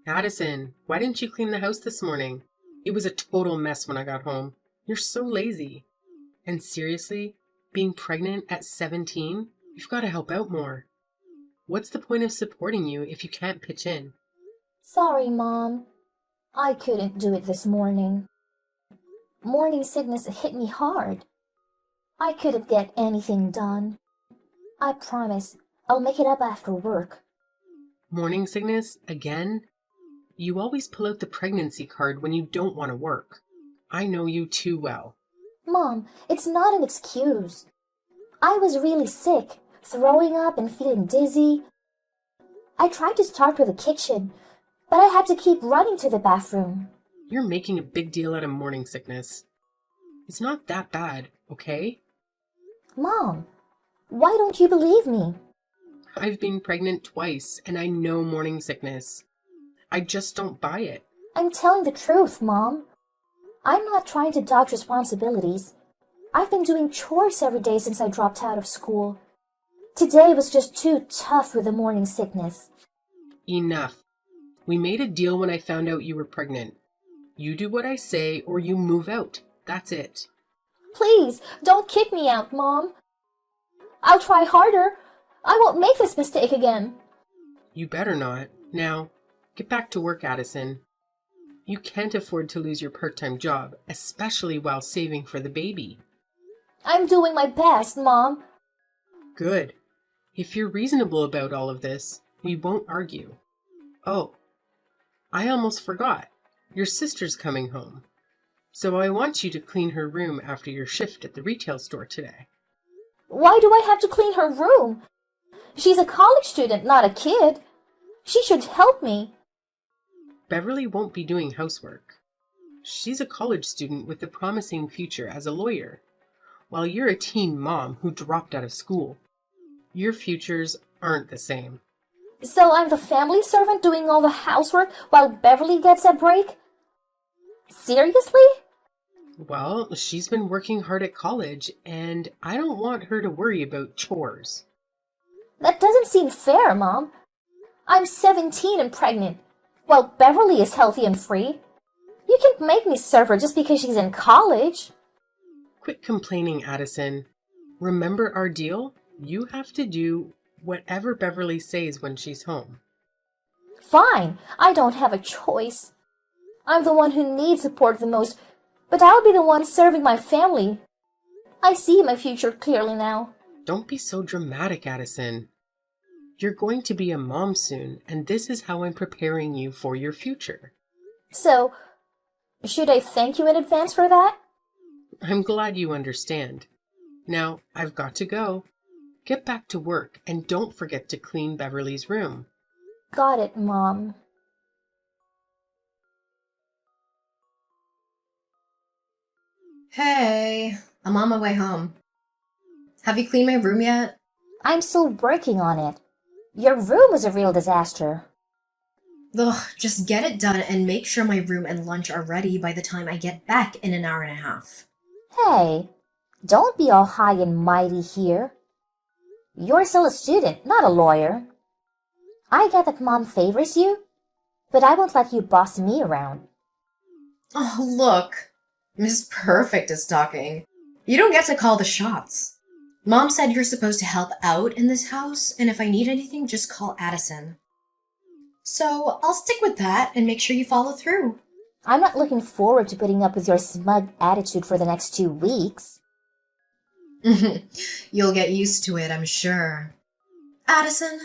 Addison, why didn't you clean the house this morning? It was a total mess when I got home. You're so lazy. And seriously, being pregnant at 17, you've got to help out more. What's the point of supporting you if you can't pitch in? Sorry, Mom. I couldn't do it this morning. Morning sickness hit me hard. I couldn't get anything done. I promise I'll make it up after work. Morning sickness? Again? You always pull out the pregnancy card when you don't want to work. I know you too well. Mom, it's not an excuse. I was really sick, throwing up and feeling dizzy. I tried to start with the kitchen, but I had to keep running to the bathroom. You're making a big deal out of morning sickness. It's not that bad, okay? Mom, why don't you believe me? I've been pregnant twice, and I know morning sickness. I just don't buy it. I'm telling the truth, Mom. I'm not trying to dodge responsibilities. I've been doing chores every day since I dropped out of school. Today was just too tough with the morning sickness. Enough. We made a deal when I found out you were pregnant. You do what I say or you move out. That's it. Please, don't kick me out, Mom. I'll try harder. I won't make this mistake again. You better not. Now, get back to work, Addison. You can't afford to lose your part-time job, especially while saving for the baby. I'm doing my best, Mom. Good. If you're reasonable about all of this, we won't argue. Oh, I almost forgot. Your sister's coming home. So I want you to clean her room after your shift at the retail store today. Why do I have to clean her room? She's a college student, not a kid. She should help me. Beverly won't be doing housework. She's a college student with a promising future as a lawyer, while you're a teen mom who dropped out of school. Your futures aren't the same. So I'm the family servant doing all the housework while Beverly gets a break? Seriously? Well, she's been working hard at college, and I don't want her to worry about chores. That doesn't seem fair, Mom. I'm 17 and pregnant, while Beverly is healthy and free. You can't make me serve her just because she's in college. Quit complaining, Addison. Remember our deal? You have to do whatever Beverly says when she's home. Fine, I don't have a choice. I'm the one who needs support the most, but I'll be the one serving my family. I see my future clearly now. Don't be so dramatic, Addison. You're going to be a mom soon, and this is how I'm preparing you for your future. So, should I thank you in advance for that? I'm glad you understand. Now, I've got to go. Get back to work, and don't forget to clean Beverly's room. Got it, Mom. Hey, I'm on my way home. Have you cleaned my room yet? I'm still working on it. Your room was a real disaster. Ugh, just get it done and make sure my room and lunch are ready by the time I get back in an hour and a half. Hey, don't be all high and mighty here. You're still a student, not a lawyer. I get that Mom favors you, but I won't let you boss me around. Oh, look. Miss Perfect is talking. You don't get to call the shots. Mom said you're supposed to help out in this house, and if I need anything, just call Addison. So I'll stick with that and make sure you follow through. I'm not looking forward to putting up with your smug attitude for the next 2 weeks. You'll get used to it, I'm sure. Addison,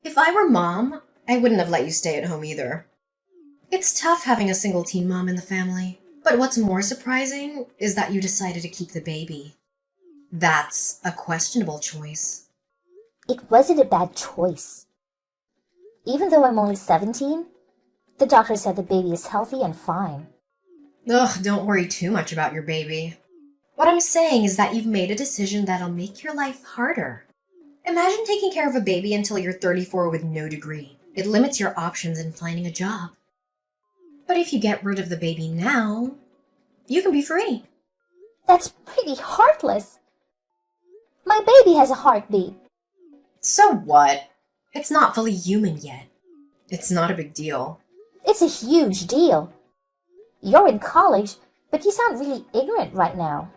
if I were Mom, I wouldn't have let you stay at home either. It's tough having a single teen mom in the family, but what's more surprising is that you decided to keep the baby. That's a questionable choice. It wasn't a bad choice. Even though I'm only 17, the doctor said the baby is healthy and fine. Ugh, don't worry too much about your baby. What I'm saying is that you've made a decision that'll make your life harder. Imagine taking care of a baby until you're 34 with no degree. It limits your options in finding a job. But if you get rid of the baby now, you can be free. That's pretty heartless. My baby has a heartbeat. So what? It's not fully human yet. It's not a big deal. It's a huge deal. You're in college, but you sound really ignorant right now.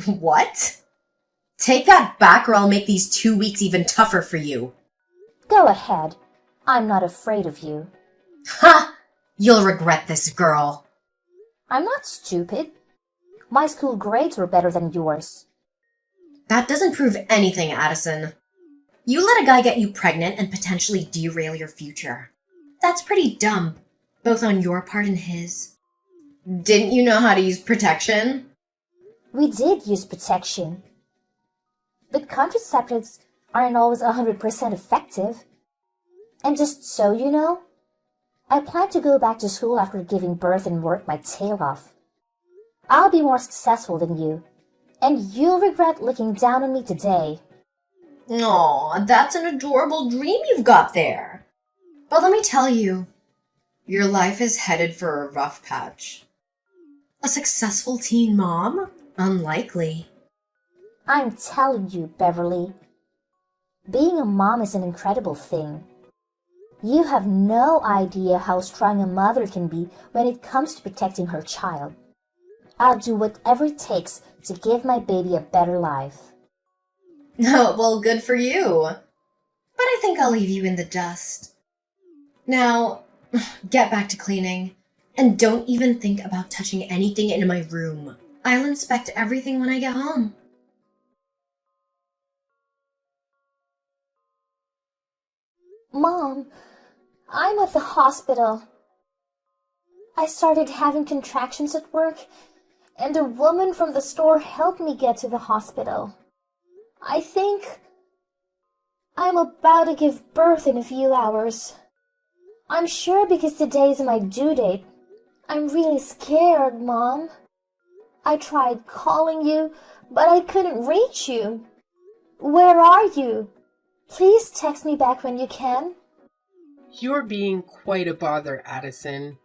What? Take that back or I'll make these 2 weeks even tougher for you. Go ahead. I'm not afraid of you. Ha! You'll regret this, girl. I'm not stupid. My school grades were better than yours. That doesn't prove anything, Addison. You let a guy get you pregnant and potentially derail your future. That's pretty dumb, both on your part and his. Didn't you know how to use protection? We did use protection. But contraceptives aren't always 100% effective. And just so you know, I plan to go back to school after giving birth and work my tail off. I'll be more successful than you, and you'll regret looking down on me today. Aw, that's an adorable dream you've got there. But let me tell you, your life is headed for a rough patch. A successful teen mom? Unlikely. I'm telling you, Beverly, being a mom is an incredible thing. You have no idea how strong a mother can be when it comes to protecting her child. I'll do whatever it takes to give my baby a better life. Oh, well, good for you. But I think I'll leave you in the dust. Now, get back to cleaning. And don't even think about touching anything in my room. I'll inspect everything when I get home. Mom, I'm at the hospital. I started having contractions at work, and a woman from the store helped me get to the hospital. I think I'm about to give birth in a few hours. I'm sure because today's my due date. I'm really scared, Mom. I tried calling you, but I couldn't reach you. Where are you? Please text me back when you can. You're being quite a bother, Addison.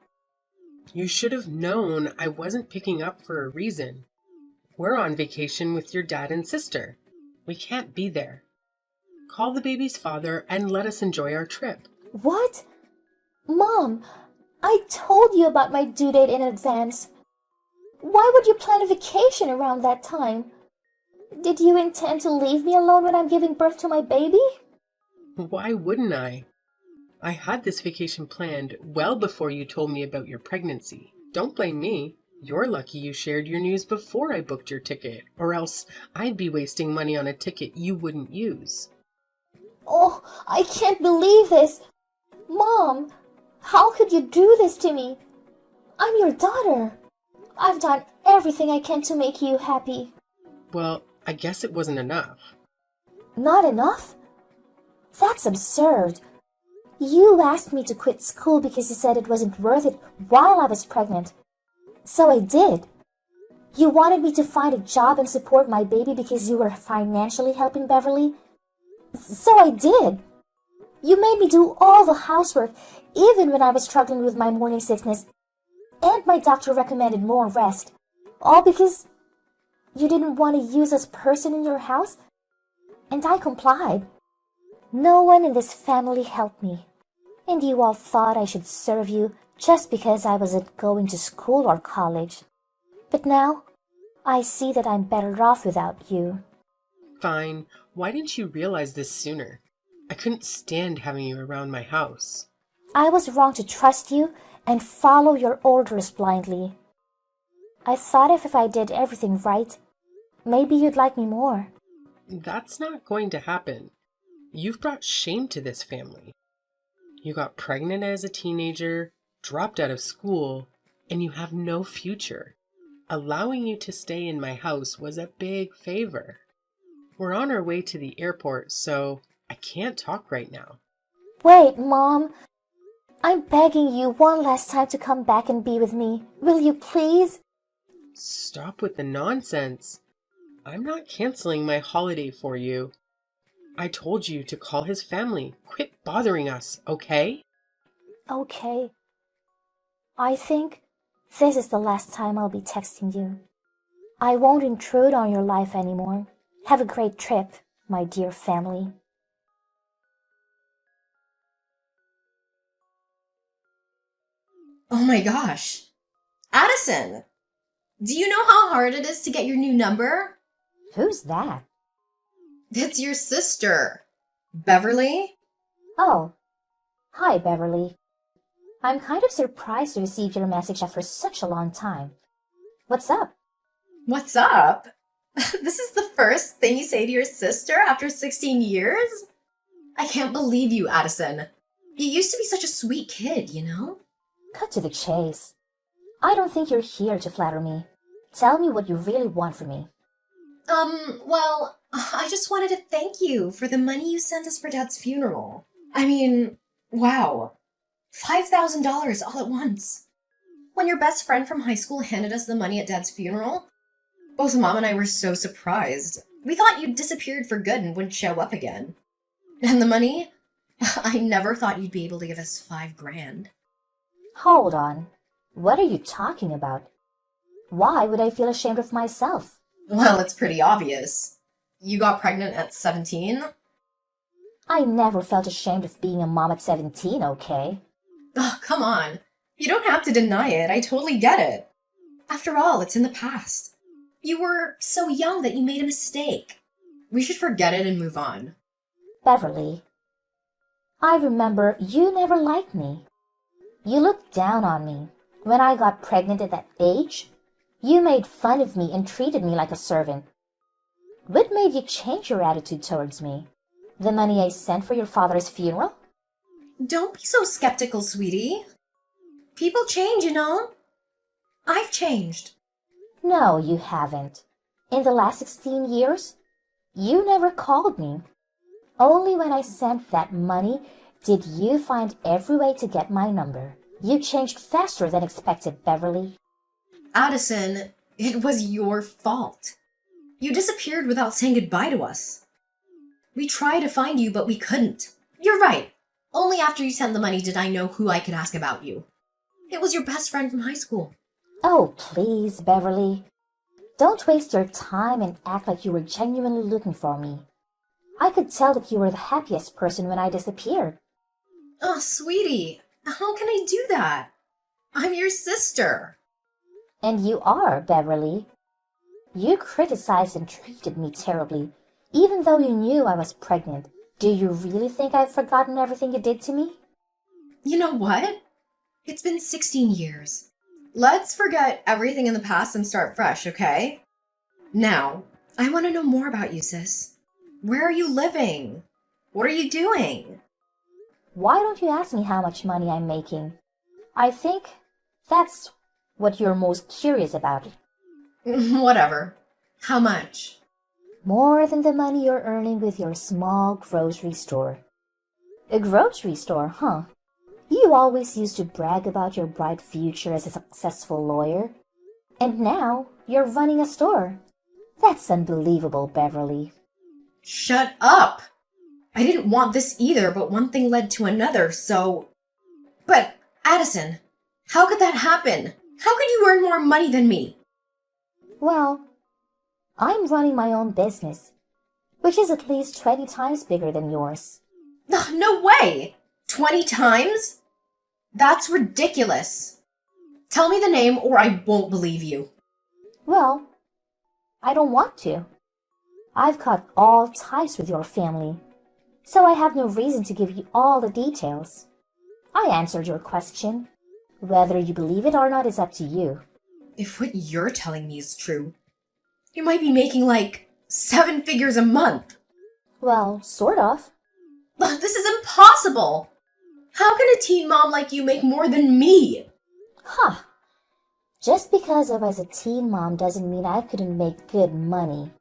You should have known I wasn't picking up for a reason. We're on vacation with your dad and sister. We can't be there. Call the baby's father and let us enjoy our trip. What? Mom, I told you about my due date in advance. Why would you plan a vacation around that time? Did you intend to leave me alone when I'm giving birth to my baby? Why wouldn't I? I had this vacation planned well before you told me about your pregnancy. Don't blame me. You're lucky you shared your news before I booked your ticket, or else I'd be wasting money on a ticket you wouldn't use. Oh, I can't believe this. Mom, how could you do this to me? I'm your daughter. I've done everything I can to make you happy. Well, I guess it wasn't enough. Not enough? That's absurd. You asked me to quit school because you said it wasn't worth it while I was pregnant. So I did. You wanted me to find a job and support my baby because you were financially helping Beverly. So I did. You made me do all the housework, even when I was struggling with my morning sickness. And my doctor recommended more rest. All because you didn't want to use this person in your house? And I complied. No one in this family helped me. And you all thought I should serve you just because I wasn't going to school or college. But now, I see that I'm better off without you. Fine. Why didn't you realize this sooner? I couldn't stand having you around my house. I was wrong to trust you and follow your orders blindly. I thought if I did everything right, maybe you'd like me more. That's not going to happen. You've brought shame to this family. You got pregnant as a teenager, dropped out of school, and you have no future. Allowing you to stay in my house was a big favor. We're on our way to the airport, so I can't talk right now. Wait, Mom. I'm begging you one last time to come back and be with me. Will you please? Stop with the nonsense. I'm not canceling my holiday for you. I told you to call his family. Quit bothering us, okay? Okay. I think this is the last time I'll be texting you. I won't intrude on your life anymore. Have a great trip, my dear family. Oh my gosh. Addison, do you know how hard it is to get your new number? Who's that? It's your sister. Beverly? Oh, hi, Beverly. I'm kind of surprised to receive your message after such a long time. What's up? What's up? This is the first thing you say to your sister after 16 years? I can't believe you, Addison. You used to be such a sweet kid, you know? Cut to the chase. I don't think you're here to flatter me. Tell me what you really want from me. Well, I just wanted to thank you for the money you sent us for Dad's funeral. I mean, wow. $5,000 all at once. When your best friend from high school handed us the money at Dad's funeral, both Mom and I were so surprised. We thought you'd disappeared for good and wouldn't show up again. And the money? I never thought you'd be able to give us $5,000. Hold on. What are you talking about? Why would I feel ashamed of myself? Well, it's pretty obvious. You got pregnant at 17? I never felt ashamed of being a mom at 17, okay? Oh, come on. You don't have to deny it. I totally get it. After all, it's in the past. You were so young that you made a mistake. We should forget it and move on. Beverly, I remember you never liked me. You looked down on me. When I got pregnant at that age, you made fun of me and treated me like a servant. What made you change your attitude towards me? The money I sent for your father's funeral? Don't be so skeptical, sweetie. People change, you know. I've changed. No, you haven't. In the last 16 years, you never called me. Only when I sent that money did you find every way to get my number. You changed faster than expected, Beverly. Addison, it was your fault. You disappeared without saying goodbye to us. We tried to find you, but we couldn't. You're right. Only after you sent the money did I know who I could ask about you. It was your best friend from high school. Oh, please, Beverly. Don't waste your time and act like you were genuinely looking for me. I could tell that you were the happiest person when I disappeared. Oh, sweetie, how can I do that? I'm your sister. And you are, Beverly. You criticized and treated me terribly, even though you knew I was pregnant. Do you really think I've forgotten everything you did to me? You know what? It's been 16 years. Let's forget everything in the past and start fresh, okay? Now, I want to know more about you, sis. Where are you living? What are you doing? Why don't you ask me how much money I'm making? I think that's what you're most curious about. Whatever. How much? More than the money you're earning with your small grocery store. A grocery store, huh? You always used to brag about your bright future as a successful lawyer. And now you're running a store. That's unbelievable, Beverly. Shut up! I didn't want this either, but one thing led to another, so... But, Addison, how could that happen? How could you earn more money than me? Well, I'm running my own business, which is at least 20 times bigger than yours. Ugh, no way! 20 times? That's ridiculous. Tell me the name or I won't believe you. Well, I don't want to. I've cut all ties with your family, so I have no reason to give you all the details. I answered your question. Whether you believe it or not is up to you. If what you're telling me is true, you might be making like 7 figures a month. Well, sort of. Ugh, this is impossible. How can a teen mom like you make more than me? Huh. Just because I was a teen mom doesn't mean I couldn't make good money.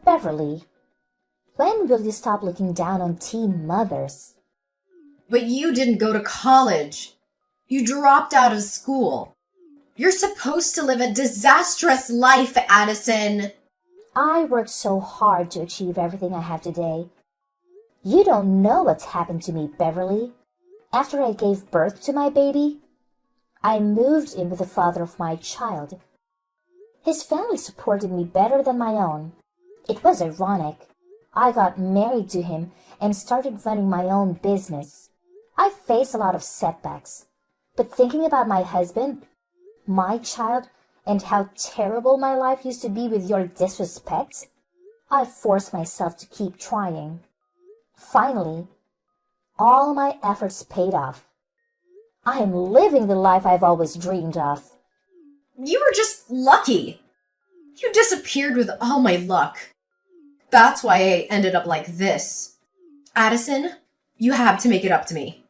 Beverly, when will you stop looking down on teen mothers? But you didn't go to college. You dropped out of school. You're supposed to live a disastrous life, Addison. I worked so hard to achieve everything I have today. You don't know what's happened to me, Beverly. After I gave birth to my baby, I moved in with the father of my child. His family supported me better than my own. It was ironic. I got married to him and started running my own business. I faced a lot of setbacks, But thinking about my husband, my child, and how terrible my life used to be with your disrespect, I forced myself to keep trying. Finally, all my efforts paid off. I am living the life I've always dreamed of. You were just lucky. You disappeared with all my luck. That's why I ended up like this. Addison, you have to make it up to me.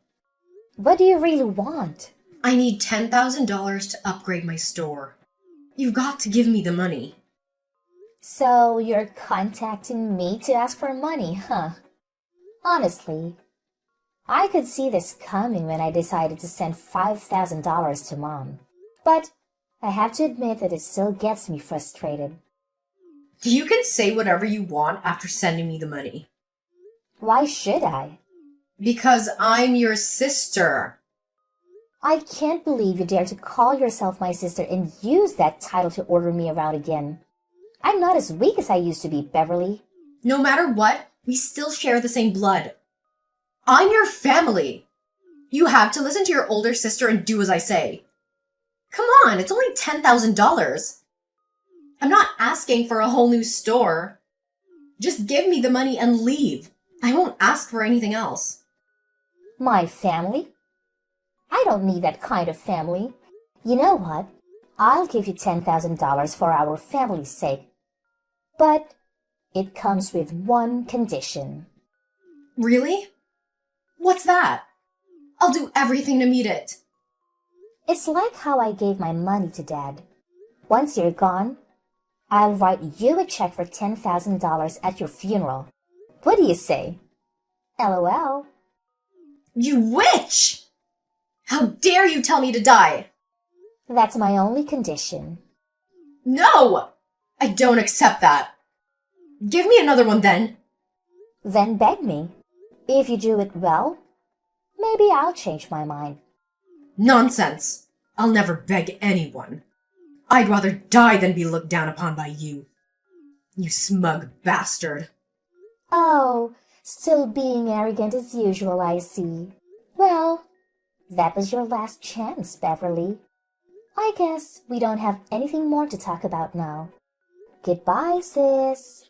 What do you really want? I need $10,000 to upgrade my store. You've got to give me the money. So you're contacting me to ask for money, huh? Honestly, I could see this coming when I decided to send $5,000 to Mom. But I have to admit that it still gets me frustrated. You can say whatever you want after sending me the money. Why should I? Because I'm your sister. I can't believe you dare to call yourself my sister and use that title to order me around again. I'm not as weak as I used to be, Beverly. No matter what, we still share the same blood. I'm your family. You have to listen to your older sister and do as I say. Come on, it's only $10,000. I'm not asking for a whole new store. Just give me the money and leave. I won't ask for anything else. My family? I don't need that kind of family. You know what? I'll give you $10,000 for our family's sake. But it comes with one condition. Really? What's that? I'll do everything to meet it. It's like how I gave my money to Dad. Once you're gone, I'll write you a check for $10,000 at your funeral. What do you say? LOL. You witch! How dare you tell me to die? That's my only condition. No! I don't accept that. Give me another one then. Then beg me. If you do it well, maybe I'll change my mind. Nonsense. I'll never beg anyone. I'd rather die than be looked down upon by you. You smug bastard. Oh, still being arrogant as usual, I see. Well, that was your last chance, Beverly. I guess we don't have anything more to talk about now. Goodbye, sis.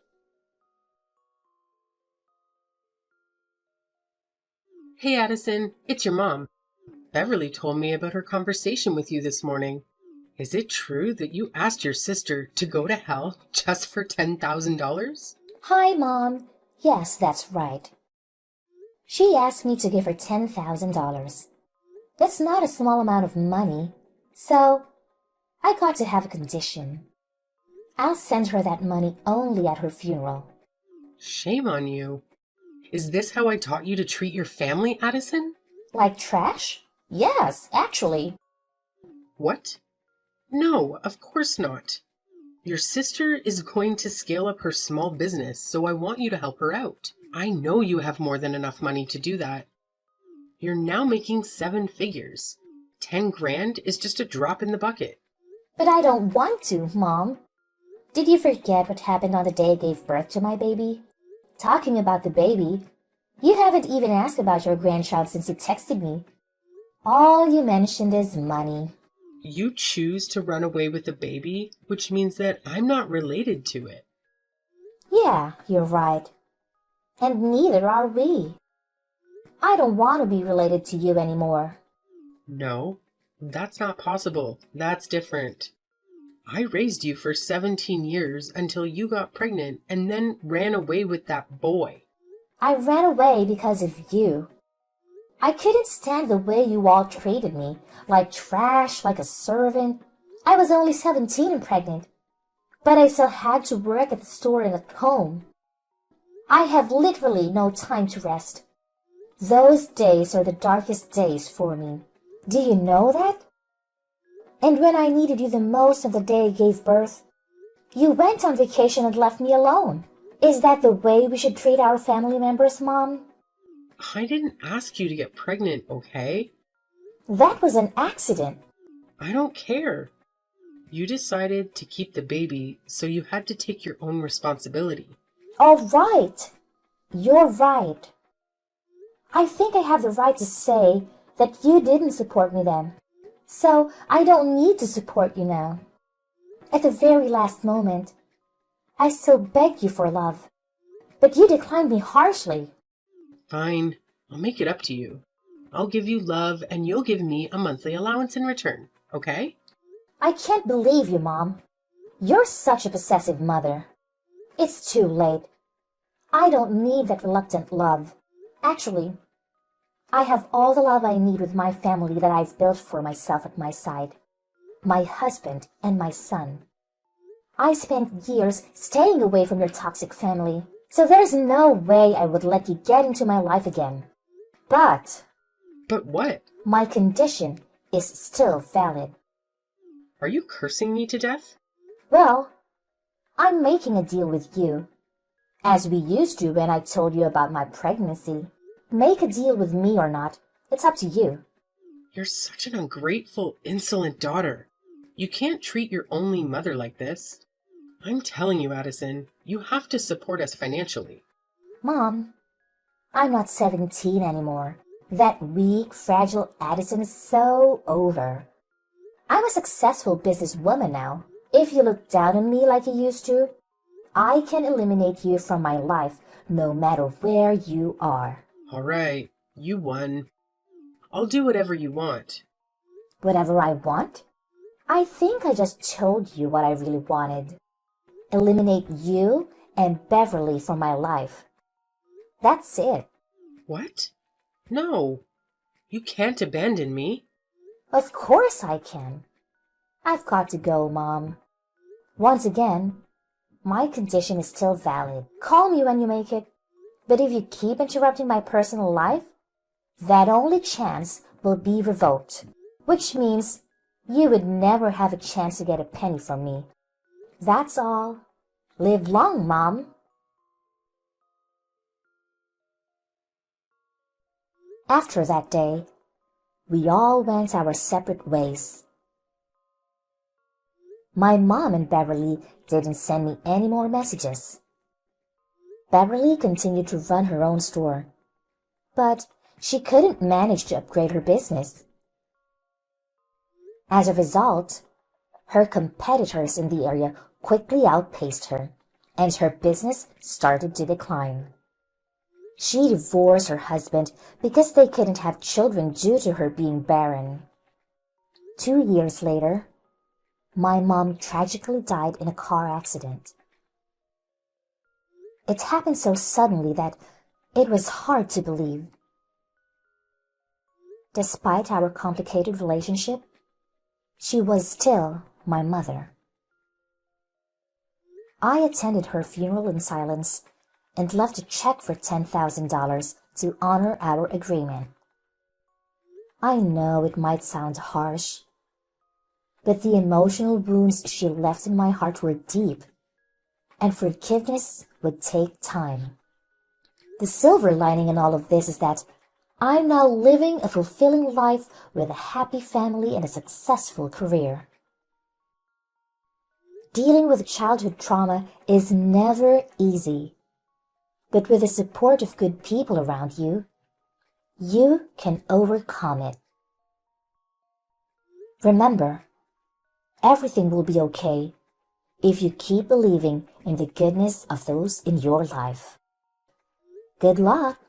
Hey, Addison, it's your mom. Beverly told me about her conversation with you this morning. Is it true that you asked your sister to go to hell just for $10,000? Hi, Mom. Yes, that's right. She asked me to give her $10,000. That's not a small amount of money, so I got to have a condition. I'll send her that money only at her funeral. Shame on you. Is this how I taught you to treat your family, Addison? Like trash? Yes, actually. What? No, of course not. Your sister is going to scale up her small business, so I want you to help her out. I know you have more than enough money to do that. You're now making 7 figures. 10 grand is just a drop in the bucket. But I don't want to, Mom. Did you forget what happened on the day I gave birth to my baby? Talking about the baby, you haven't even asked about your grandchild since you texted me. All you mentioned is money. You choose to run away with the baby, which means that I'm not related to it. Yeah, you're right. And neither are we. I don't want to be related to you anymore. No, that's not possible. That's different. I raised you for 17 years until you got pregnant and then ran away with that boy. I ran away because of you. I couldn't stand the way you all treated me, like trash, like a servant. I was only 17 and pregnant, but I still had to work at the store and at home. I have literally no time to rest. Those days are the darkest days for me. Do you know that? And when I needed you the most on the day I gave birth, you went on vacation and left me alone. Is that the way we should treat our family members, Mom? I didn't ask you to get pregnant, okay? That was an accident. I don't care. You decided to keep the baby, so you had to take your own responsibility. All right. You're right. I think I have the right to say that you didn't support me then. So I don't need to support you now. At the very last moment, I still begged you for love, but you declined me harshly. Fine, I'll make it up to you. I'll give you love and you'll give me a monthly allowance in return, okay? I can't believe you, Mom. You're such a possessive mother. It's too late. I don't need that reluctant love. Actually, I have all the love I need with my family that I've built for myself at my side. My husband and my son. I spent years staying away from your toxic family, so there's no way I would let you get into my life again. But But what? my condition is still valid. Are you cursing me to death? Well, I'm making a deal with you, as we used to when I told you about my pregnancy. Make a deal with me or not, it's up to you. You're such an ungrateful, insolent daughter. You can't treat your only mother like this. I'm telling you, Addison, you have to support us financially. Mom, I'm not 17 anymore. That weak, fragile Addison is so over. I'm a successful businesswoman now. If you look down on me like you used to, I can eliminate you from my life no matter where you are. All right, you won. I'll do whatever you want. Whatever I want? I think I just told you what I really wanted. Eliminate you and Beverly from my life. That's it. What? No, you can't abandon me. Of course I can. I've got to go, Mom. Once again, my condition is still valid. Call me when you make it. But if you keep interrupting my personal life, that only chance will be revoked, which means you would never have a chance to get a penny from me. That's all. Live long, Mom. After that day, we all went our separate ways. My mom and Beverly didn't send me any more messages. Beverly continued to run her own store, but she couldn't manage to upgrade her business. As a result, her competitors in the area quickly outpaced her, and her business started to decline. She divorced her husband because they couldn't have children due to her being barren. 2 years later, my mom tragically died in a car accident. It happened so suddenly that it was hard to believe. Despite our complicated relationship, she was still my mother. I attended her funeral in silence and left a check for $10,000 to honor our agreement. I know it might sound harsh, but the emotional wounds she left in my heart were deep, and forgiveness would take time. The silver lining in all of this is that I'm now living a fulfilling life with a happy family and a successful career. Dealing with childhood trauma is never easy, but with the support of good people around you, you can overcome it. Remember, everything will be okay if you keep believing in the goodness of those in your life. Good luck!